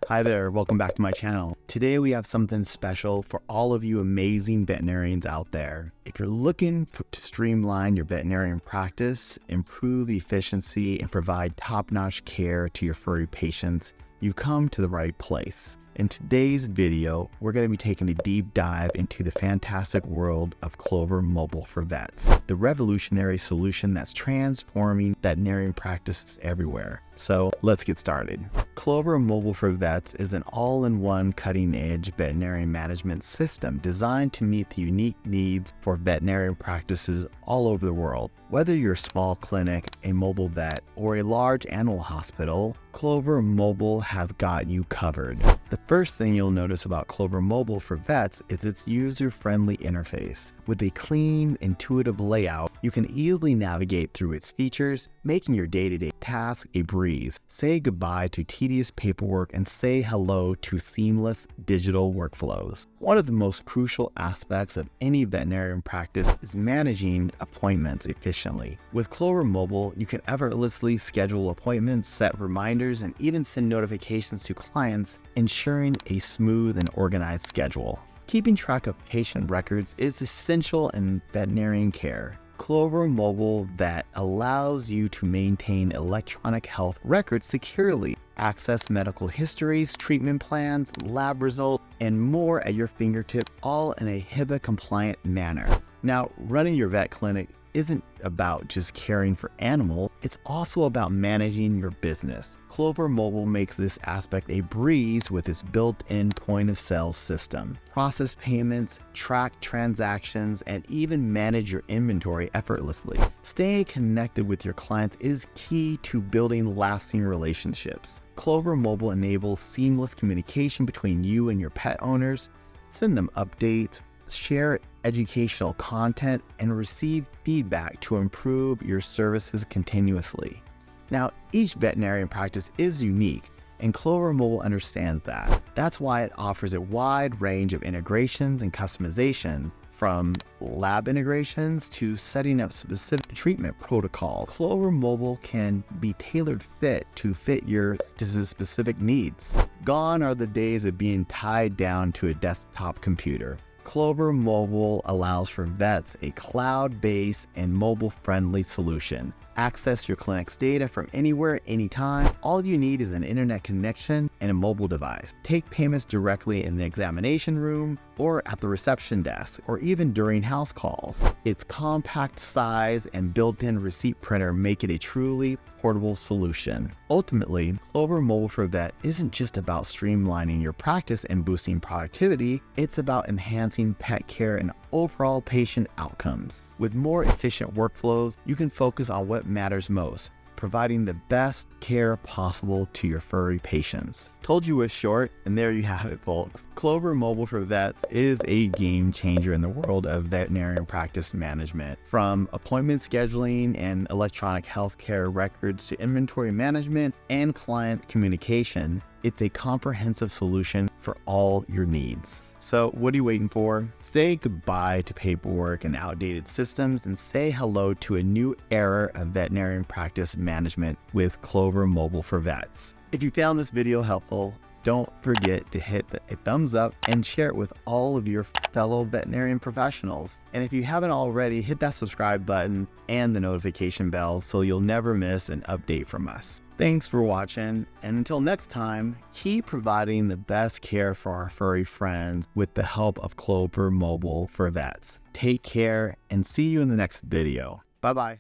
Hi there, welcome back to my channel. Today we have something special for all of you amazing veterinarians out there. If you're looking to streamline your veterinarian practice, improve efficiency, and provide top-notch care to your furry patients, you've come to the right place. In today's video, we're going to be taking a deep dive into the fantastic world of Clover Mobile for Vets, the revolutionary solution that's transforming veterinarian practices everywhere. So let's get started. Clover Mobile for Vets is an all-in-one cutting-edge veterinarian management system designed to meet the unique needs for veterinarian practices all over the world. Whether you're a small clinic, a mobile vet, or a large animal hospital, Clover Mobile has got you covered. The first thing you'll notice about Clover Mobile for Vets is its user-friendly interface. With a clean, intuitive layout, you can easily navigate through its features, making your day-to-day tasks a breeze. Say goodbye to tedious paperwork and say hello to seamless digital workflows. One of the most crucial aspects of any veterinarian practice is managing appointments efficiently. With Clover Mobile, you can effortlessly schedule appointments, set reminders, and even send notifications to clients, ensuring a smooth and organized schedule. Keeping track of patient records is essential in veterinarian care. Clover Mobile Vet allows you to maintain electronic health records securely, access medical histories, treatment plans, lab results, and more at your fingertips, all in a HIPAA-compliant manner. Now, running your vet clinic isn't about just caring for animals, it's also about managing your business. Clover Mobile makes this aspect a breeze with its built-in point-of-sale system. Process payments, track transactions, and even manage your inventory effortlessly. Staying connected with your clients is key to building lasting relationships. Clover Mobile enables seamless communication between you and your pet owners. Send them updates, share educational content, and receive feedback to improve your services continuously. Now, each veterinarian practice is unique, and Clover Mobile understands that. That's why it offers a wide range of integrations and customizations, from lab integrations to setting up specific treatment protocols. Clover Mobile can be tailored to fit your specific needs. Gone are the days of being tied down to a desktop computer. Clover Mobile allows for vets a cloud-based and mobile-friendly solution. Access your clinic's data from anywhere, anytime. All you need is an internet connection and a mobile device. Take payments directly in the examination room or at the reception desk, or even during house calls. Its compact size and built-in receipt printer make it a truly portable solution. Ultimately, Clover Mobile for Vet isn't just about streamlining your practice and boosting productivity, it's about enhancing pet care and overall patient outcomes. With more efficient workflows, you can focus on what matters most, providing the best care possible to your furry patients. Told you it was short, and there you have it, folks. Clover Mobile for Vets is a game changer in the world of veterinarian practice management. From appointment scheduling and electronic healthcare records to inventory management and client communication, it's a comprehensive solution for all your needs. So what are you waiting for? Say goodbye to paperwork and outdated systems and say hello to a new era of veterinarian practice management with Clover Mobile for Vets. If you found this video helpful, don't forget to hit a thumbs up and share it with all of your fellow veterinarian professionals. And if you haven't already, hit that subscribe button and the notification bell so you'll never miss an update from us. Thanks for watching, and until next time, keep providing the best care for our furry friends with the help of Clover Mobile for Vets. Take care and see you in the next video. Bye-bye.